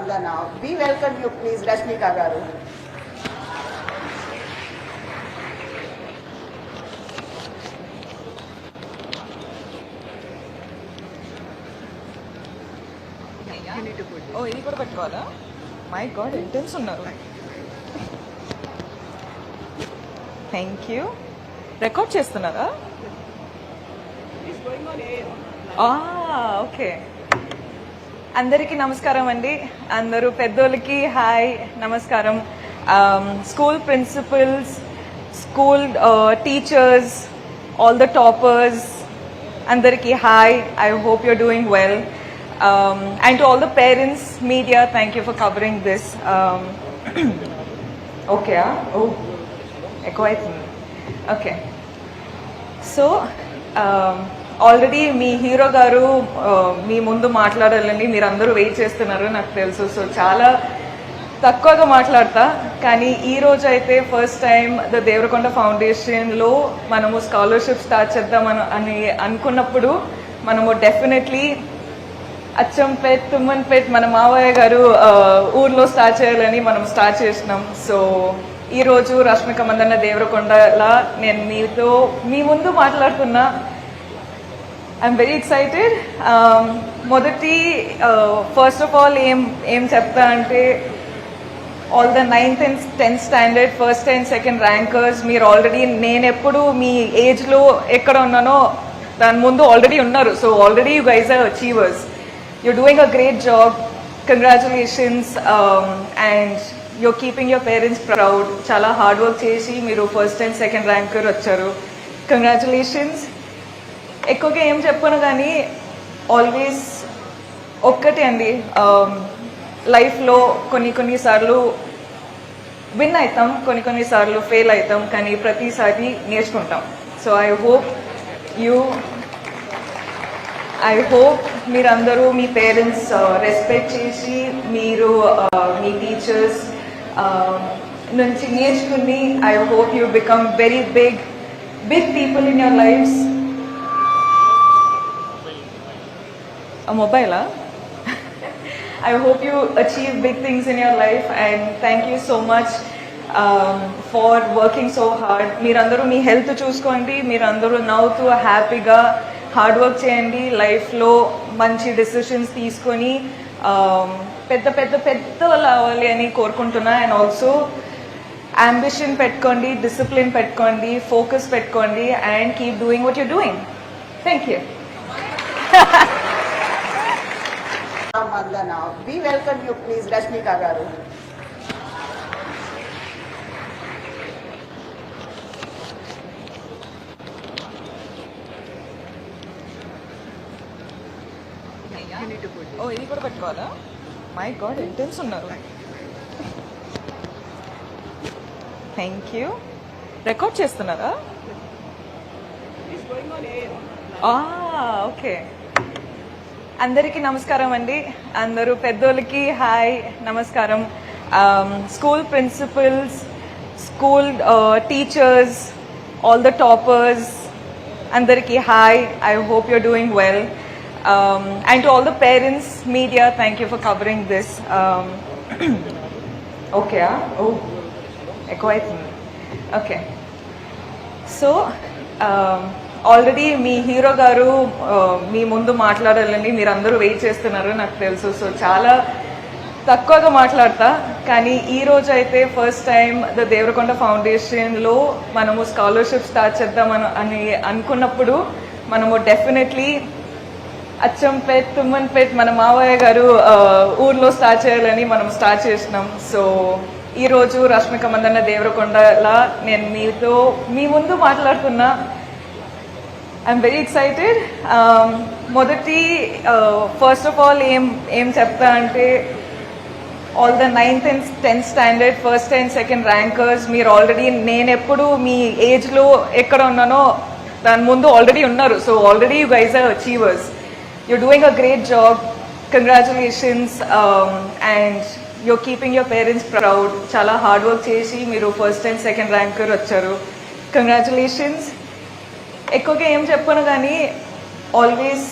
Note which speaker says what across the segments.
Speaker 1: Vandana. We welcome you, please, Rashmika Garu.
Speaker 2: ఓ ఇది కూడా పెట్టుకోవాలా? మై గాడ్, ఇంటెన్స్ ఉన్నారు. Thank you. రికార్డ్ చేస్తున్నారా? ఓకే. అందరికీ నమస్కారం అండి. అందరూ పెద్దోళ్ళకి హాయ్, నమస్కారం. School principals, school teachers, all the toppers, అందరికీ hi. I hope you're doing well. And to all the parents, media, thank you for covering this. Okay, oh, echo అవుతుంది. Okay. So, already మీ hero గారు మీ ముందు మాట్లాడాలని మీరు అందరూ wait చేస్తున్నారు నాకు తెలుసు. సో చాలా తక్కువగా మాట్లాడతా, కానీ ఈ రోజు అయితే ఫస్ట్ టైం ద దేవరకొండ ఫౌండేషన్లో మనము స్కాలర్షిప్ స్టార్ట్ చేద్దామని అనుకున్నప్పుడు మనము డెఫినెట్లీ అచ్చంపేట్, తుమ్మన్పేట్ మన మావయ్య గారు ఊర్లో స్టార్ట్ చేయాలని మనం స్టార్ట్ చేసినాం. సో ఈరోజు రష్మిక మందన్న దేవరకొండలా నేను మీ ముందు మాట్లాడుతున్నా. I'm very excited. మొదటి ఫస్ట్ ఆఫ్ ఆల్ ఏం చెప్తా అంటే, all the 9th and 10th standard first and second rankers మీరు ఆల్రెడీ, నేను ఎప్పుడు మీ ఏజ్లో ఎక్కడ ఉన్నానో దాని ముందు ఆల్రెడీ ఉన్నారు. So already you guys are achievers. You're doing a great job. Congratulations. And you're keeping your parents proud. Chala hard work చేసి మీరు ఫస్ట్ అండ్ సెకండ్ ర్యాంకర్ వచ్చారు. కంగ్రాచులేషన్స్. ఎక్కువగా ఏం చెప్పను కానీ ఆల్వేస్ ఒక్కటే అండి, లైఫ్లో కొన్నిసార్లు విన్ అవుతాం, కొన్నిసార్లు ఫెయిల్ అవుతాం, కానీ ప్రతిసారి నేర్చుకుంటాం. సో ఐ హోప్ మీరందరూ మీ పేరెంట్స్ రెస్పెక్ట్ చేసి మీరు మీ టీచర్స్ నుంచి నేర్చుకుని I hope you become very big people in your lifes. మొబైలా? I hope you achieve big things in your life, and thank you so much for working so hard. మీరందరూ మీ health చూసుకోండి, మీరందరూ నవ్వుతూ హ్యాపీగా హార్డ్ వర్క్ చేయండి, లైఫ్లో మంచి decisions తీసుకొని పెద్ద వాళ్ళు అవ్వాలి అని కోరుకుంటున్నా. అండ్ ఆల్సో అంబిషన్ పెట్టుకోండి, డిసిప్లిన్ పెట్టుకోండి, ఫోకస్ పెట్టుకోండి, and keep doing what you're doing. Thank you.
Speaker 1: Vandana. We welcome you, please, Rashmika Garu.
Speaker 2: ఓ ఇది కూడా పెట్టుకోవాలా? మై గాడ్, ఇంటెన్స్ ఉన్నారు. Thank you. రికార్డ్ చేస్తున్నారా? ఓకే. అందరికీ నమస్కారం అండి. అందరూ పెద్దోళ్ళకి హాయ్, నమస్కారం. School principals, school teachers, all the toppers, అందరికీ hi. I hope you're doing well. And to all the parents, media, thank you for covering this. Okay, oh, echo అవుతుంది. Okay. So, already మీ hero గారు మీ ముందు మాట్లాడాలని మీరు అందరూ wait చేస్తున్నారు నాకు తెలుసు. సో చాలా తక్కువగా మాట్లాడతా, కానీ ఈ రోజు అయితే ఫస్ట్ టైం ద దేవరకొండ ఫౌండేషన్లో మనము స్కాలర్షిప్ స్టార్ట్ చేద్దామని అనుకున్నప్పుడు మనము డెఫినెట్లీ అచ్చంపేట్, తుమ్మన్పేట్ మన మావయ్య గారు ఊర్లో స్టార్ట్ చేయాలని మనం స్టార్ట్ చేసినాం. సో ఈరోజు రష్మిక మందన్న దేవరకొండలా నేను మీ ముందు మాట్లాడుతున్నా. I'm very excited. మొదటి ఫస్ట్ ఆఫ్ ఆల్ ఏం చెప్తా అంటే, all the 9th and 10th standard first and second rankers మీరు ఆల్రెడీ, నేను ఎప్పుడు మీ ఏజ్లో ఎక్కడ ఉన్నానో దాని ముందు ఆల్రెడీ ఉన్నారు. So already you guys are achievers. You're doing a great job. Congratulations. And you're keeping your parents proud. Chala hard work చేసి మీరు ఫస్ట్ అండ్ సెకండ్ ర్యాంకర్ వచ్చారు. కంగ్రాచులేషన్స్. ఎక్కువగా ఏం చెప్పను కానీ ఆల్వేస్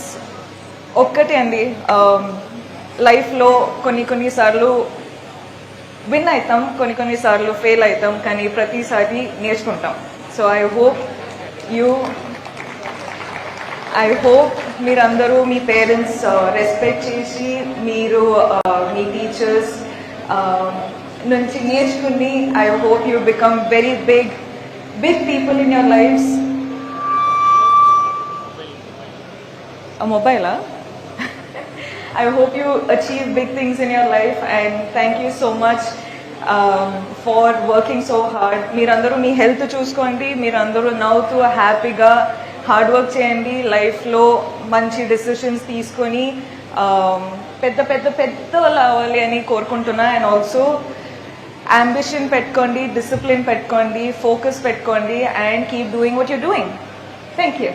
Speaker 2: ఒక్కటే అండి, లైఫ్లో కొన్నిసార్లు విన్ అవుతాం, కొన్నిసార్లు ఫెయిల్ అవుతాం, కానీ ప్రతిసారి నేర్చుకుంటాం. సో ఐ హోప్ మీరందరూ మీ పేరెంట్స్ రెస్పెక్ట్ చేసి మీరు మీ టీచర్స్ నుంచి నేర్చుకుని I hope you become very big people in your lifes. మొబైలా? I hope you achieve big things in your life, and thank you so much for working so hard. మీరందరూ మీ health చూసుకోండి, మీరందరూ నవ్వుతూ హ్యాపీగా హార్డ్ వర్క్ చేయండి, లైఫ్లో మంచి decisions తీసుకొని పెద్ద వాళ్ళు అవ్వాలి అని కోరుకుంటున్నా. అండ్ ఆల్సో అంబిషన్ పెట్టుకోండి, డిసిప్లిన్ పెట్టుకోండి, ఫోకస్ పెట్టుకోండి, and keep doing what you doing. Thank you.